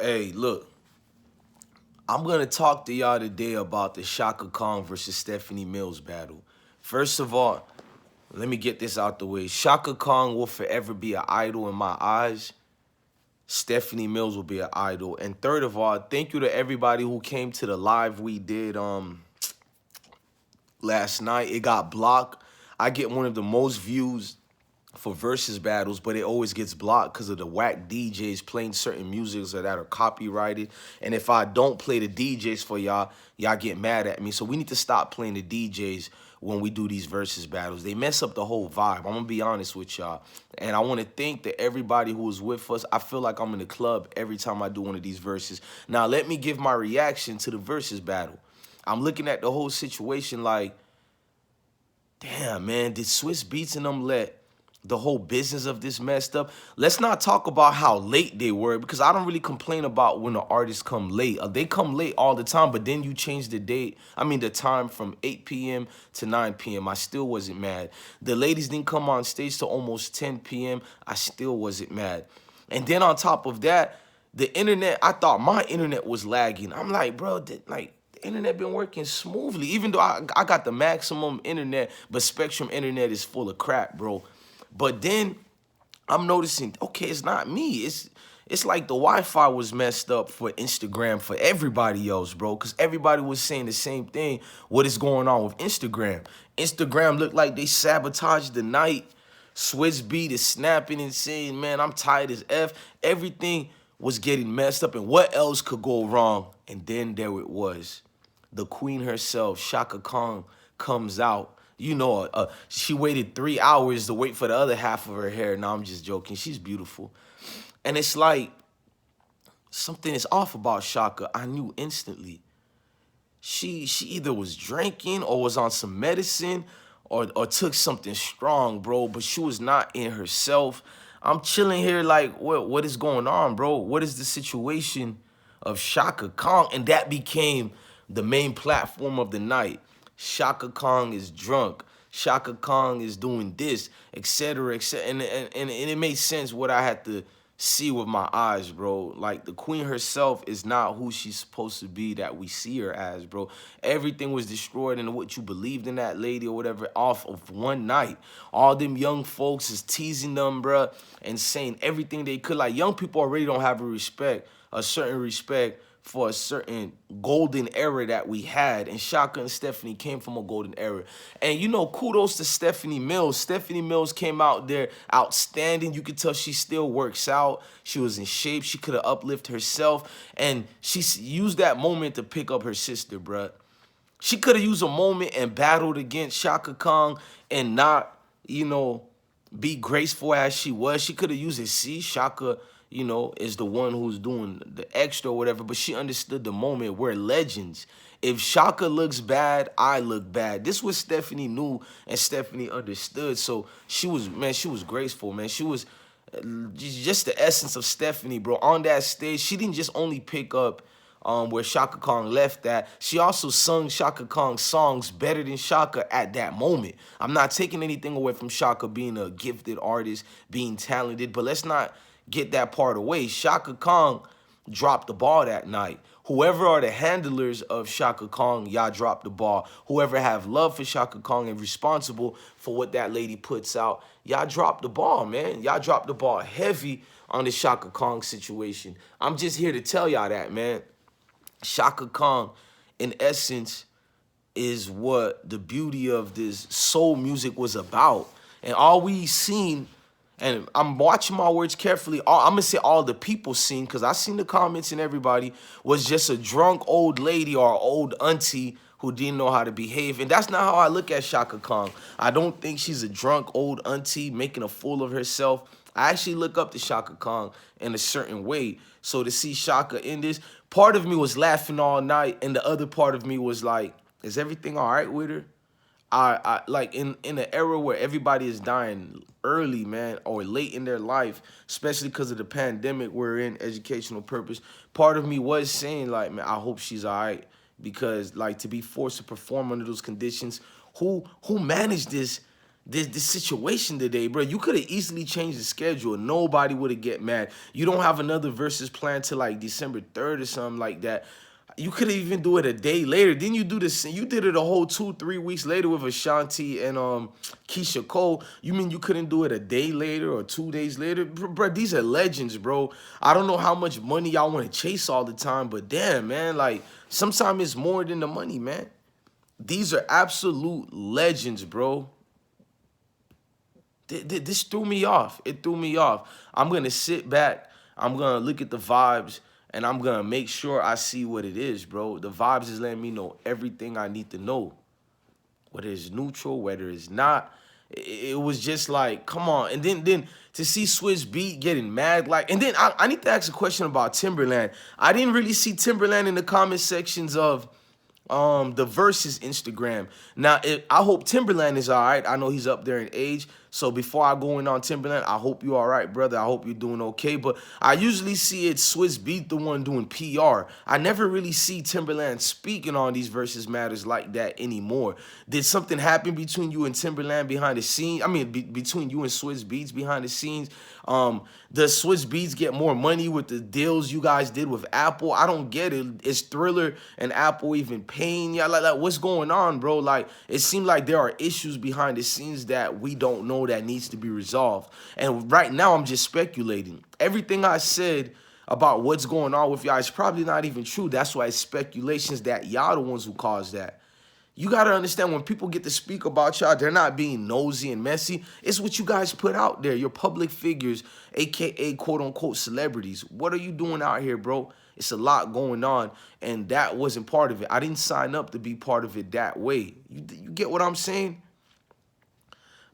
Hey, look, I'm gonna talk to y'all today about the Chaka Khan versus Stephanie Mills battle. First of all, let me get this out the way. Chaka Khan will forever be an idol in my eyes. Stephanie Mills will be an idol. And third of all, thank you to everybody who came to the live we did last night. It got blocked. I get one of the most views for versus battles, but it always gets blocked because of the whack DJs playing certain musics that are copyrighted. And if I don't play the DJs for y'all, y'all get mad at me. So we need to stop playing the DJs when we do these versus battles. They mess up the whole vibe. I'm gonna be honest with y'all. And I want to thank that everybody who was with us. I feel like I'm in the club every time I do one of these verses. Now let me give my reaction to the versus battle. I'm looking at the whole situation like, damn, man, did Swiss Beats and them let the whole business of this messed up? Let's not talk about how late they were, because I don't really complain about when the artists come late. They come late all the time, but then you change the date. I mean, the time from 8 p.m. to 9 p.m. I still wasn't mad. The ladies didn't come on stage till almost 10 p.m. I still wasn't mad. And then on top of that, the internet, I thought my internet was lagging. I'm like, bro, the internet been working smoothly, even though I got the maximum internet, but Spectrum internet is full of crap, bro. But then I'm noticing, okay, it's not me. It's like the Wi-Fi was messed up for Instagram for everybody else, bro, because everybody was saying the same thing. What is going on with Instagram? Instagram looked like they sabotaged the night. Swizz Beat is snapping and saying, man, I'm tired as F. Everything was getting messed up, and what else could go wrong? And then there it was. The queen herself, Chaka Khan, comes out. You know, she waited 3 hours to wait for the other half of her hair. No, I'm just joking. She's beautiful. And it's like, something is off about Chaka. I knew instantly. She either was drinking or was on some medicine or took something strong, bro. But she was not in herself. I'm chilling here like, what is going on, bro? What is the situation of Chaka Khan? And that became the main platform of the night. Chaka Khan is drunk. Chaka Khan is doing this, etc., etc. And it made sense what I had to see with my eyes, bro. Like, the queen herself is not who she's supposed to be that we see her as, bro. Everything was destroyed, and what you believed in that lady or whatever off of one night. All them young folks is teasing them, bro, and saying everything they could. Like, young people already don't have a certain respect for a certain golden era that we had. And Chaka and Stephanie came from a golden era. And, you know, kudos to Stephanie Mills. Stephanie Mills came out there outstanding. You could tell she still works out. She was in shape. She could have uplifted herself. And she used that moment to pick up her sister, bruh. She could have used a moment and battled against Chaka Khan and not, you know, be graceful as she was. She could have used it. See, Chaka, you know, is the one who's doing the extra or whatever, but she understood the moment. We're legends. If Chaka looks bad, I look bad. This was Stephanie knew and Stephanie understood. So she was, man, she was graceful, man. She was just the essence of Stephanie, bro. On that stage, she didn't just only pick up where Chaka Khan left at. She also sung Chaka Khan's songs better than Chaka at that moment. I'm not taking anything away from Chaka being a gifted artist, being talented, but let's not get that part away. Chaka Khan dropped the ball that night. Whoever are the handlers of Chaka Khan, y'all dropped the ball. Whoever have love for Chaka Khan and responsible for what that lady puts out, y'all dropped the ball, man. Y'all dropped the ball heavy on the Chaka Khan situation. I'm just here to tell y'all that, man. Chaka Khan, in essence, is what the beauty of this soul music was about. And all we seen, and I'm watching my words carefully, I'm going to say all the people seen, because I seen the comments and everybody, was just a drunk old lady or old auntie who didn't know how to behave. And that's not how I look at Chaka Khan. I don't think she's a drunk old auntie making a fool of herself. I actually look up to Chaka Khan in a certain way. So to see Chaka in this, part of me was laughing all night, and the other part of me was like, is everything all right with her? I like in an era where everybody is dying early, man, or late in their life, especially because of the pandemic we're in, educational purpose, part of me was saying, like, man, I hope she's all right, because, like, to be forced to perform under those conditions, who managed this this situation today, bro. You could have easily changed the schedule. Nobody would have get mad. You don't have another versus plan till like December 3rd or something like that. You could have even do it a day later. Then you do this. You did it a whole 2-3 weeks later with Ashanti and Keisha Cole. You mean you couldn't do it a day later or 2 days later, bro? These are legends, bro. I don't know how much money y'all want to chase all the time, but damn, man, like sometimes it's more than the money, man. These are absolute legends, bro. This threw me off. It threw me off. I'm going to sit back. I'm going to look at the vibes, and I'm going to make sure I see what it is, bro. The vibes is letting me know everything I need to know. Whether it's neutral, whether it's not. It was just like, come on. And then to see Swizz Beat getting mad, like, and then I need to ask a question about Timberland. I didn't really see Timberland in the comment sections of the Verzuz Instagram. Now, I hope Timberland is all right. I know he's up there in age. So before I go in on Timberland, I hope you all right, brother. I hope you're doing okay. But I usually see it Swizz Beat the one doing PR. I never really see Timberland speaking on these Verzuz matters like that anymore. Did something happen between you and Timberland behind the scenes? I mean, between you and Swizz Beats behind the scenes? Does Swizz Beats get more money with the deals you guys did with Apple? I don't get it. Is Thriller and Apple even paying y'all? Like, what's going on, bro? Like, it seems like there are issues behind the scenes that we don't know that needs to be resolved. And right now, I'm just speculating. Everything I said about what's going on with y'all is probably not even true. That's why it's speculations that y'all the ones who caused that. You got to understand, when people get to speak about y'all, they're not being nosy and messy. It's what you guys put out there. You're public figures, a.k.a. quote-unquote celebrities. What are you doing out here, bro? It's a lot going on, and that wasn't part of it. I didn't sign up to be part of it that way. You get what I'm saying?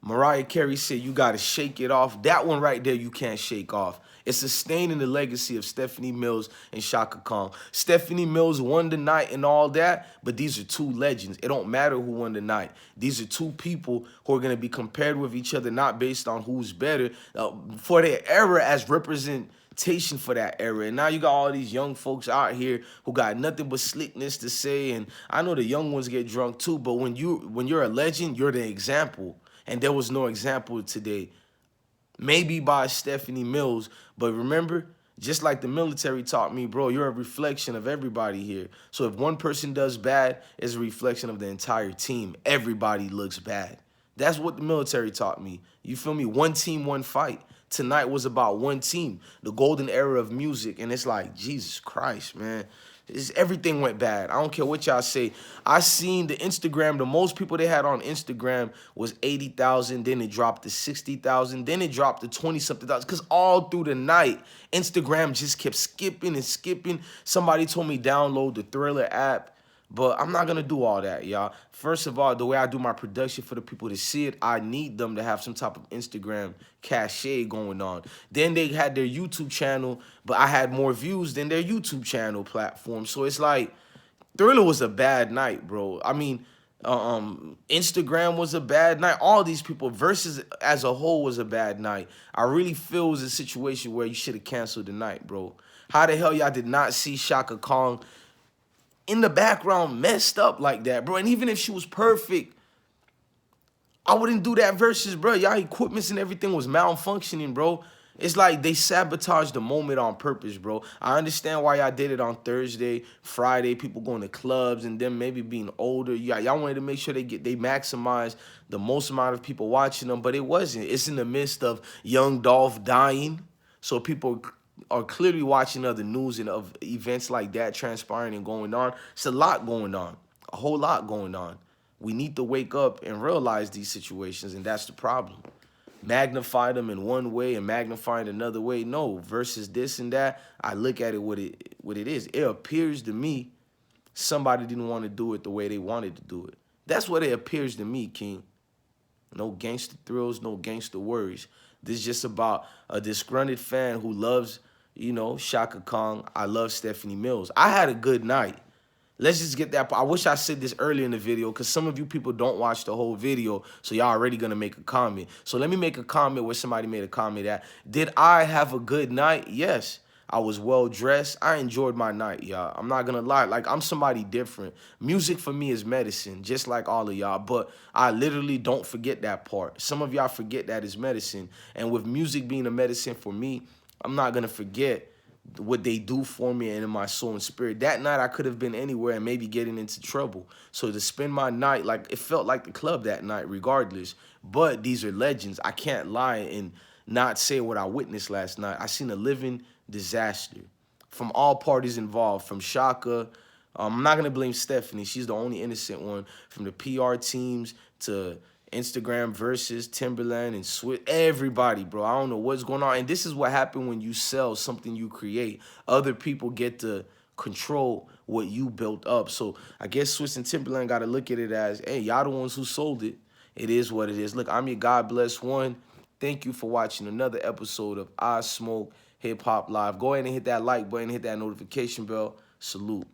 Mariah Carey said you got to shake it off. That one right there you can't shake off. It's a stain in the legacy of Stephanie Mills and Chaka Khan. Stephanie Mills won the night and all that, but these are two legends. It don't matter who won the night. These are two people who are going to be compared with each other, not based on who's better, for their era as representation for that era. And now you got all these young folks out here who got nothing but slickness to say, and I know the young ones get drunk too, but when you're a legend, you're the example. And there was no example today. Maybe by Stephanie Mills, but remember, just like the military taught me, bro, you're a reflection of everybody here. So if one person does bad, it's a reflection of the entire team. Everybody looks bad. That's what the military taught me. You feel me? One team, one fight. Tonight was about one team, the golden era of music. And it's like, Jesus Christ, man. Everything went bad. I don't care what y'all say. I seen the Instagram, the most people they had on Instagram was 80,000. Then it dropped to 60,000. Then it dropped to 20-something thousand. Because all through the night, Instagram just kept skipping and skipping. Somebody told me download the Thriller app. But I'm not going to do all that, y'all. First of all, the way I do my production for the people to see it, I need them to have some type of Instagram cachet going on. Then they had their YouTube channel, but I had more views than their YouTube channel platform. So it's like, Thriller was a bad night, bro. I mean, Instagram was a bad night. All these people, Verzuz as a whole was a bad night. I really feel it was a situation where you should have canceled the night, bro. How the hell y'all did not see Chaka Khan in the background messed up like that, bro? And even if she was perfect, I wouldn't do that Verzuz, bro. Y'all equipments and everything was malfunctioning, bro. It's like they sabotaged the moment on purpose, bro. I understand why y'all did it on Thursday, Friday, people going to clubs and them maybe being older. Y'all wanted to make sure they maximize the most amount of people watching them, but it wasn't. It's in the midst of young Dolph dying, so people are clearly watching other news and of events like that transpiring and going on. It's a lot going on, a whole lot going on. We need to wake up and realize these situations, and that's the problem. Magnify them in one way and magnify it another way. No, versus this and that, I look at it what it is. It appears to me somebody didn't want to do it the way they wanted to do it. That's what it appears to me, King. No gangster thrills, no gangster worries. This is just about a disgruntled fan who loves, you know, Chaka Khan. I love Stephanie Mills. I had a good night. Let's just get that. I wish I said this earlier in the video because some of you people don't watch the whole video, so y'all already going to make a comment. So let me make a comment where somebody made a comment that, did I have a good night? Yes. I was well dressed. I enjoyed my night, y'all. I'm not gonna lie. Like, I'm somebody different. Music for me is medicine, just like all of y'all. But I literally don't forget that part. Some of y'all forget that it's medicine. And with music being a medicine for me, I'm not gonna forget what they do for me and in my soul and spirit. That night I could have been anywhere and maybe getting into trouble. So to spend my night, like, it felt like the club that night regardless. But these are legends. I can't lie and not say what I witnessed last night. I seen a living disaster from all parties involved, from Chaka. I'm not gonna blame Stephanie. She's the only innocent one. From the PR teams to Instagram versus Timberland and Swift, everybody, bro. I don't know what's going on. And this is what happened when you sell something you create. Other people get to control what you built up. So I guess Swiss and Timberland got to look at it as, hey, y'all the ones who sold it. It is what it is. Look, I'm your God Bless One. Thank you for watching another episode of I Smoke Hip Hop Live. Go ahead and hit that like button, hit that notification bell. Salute.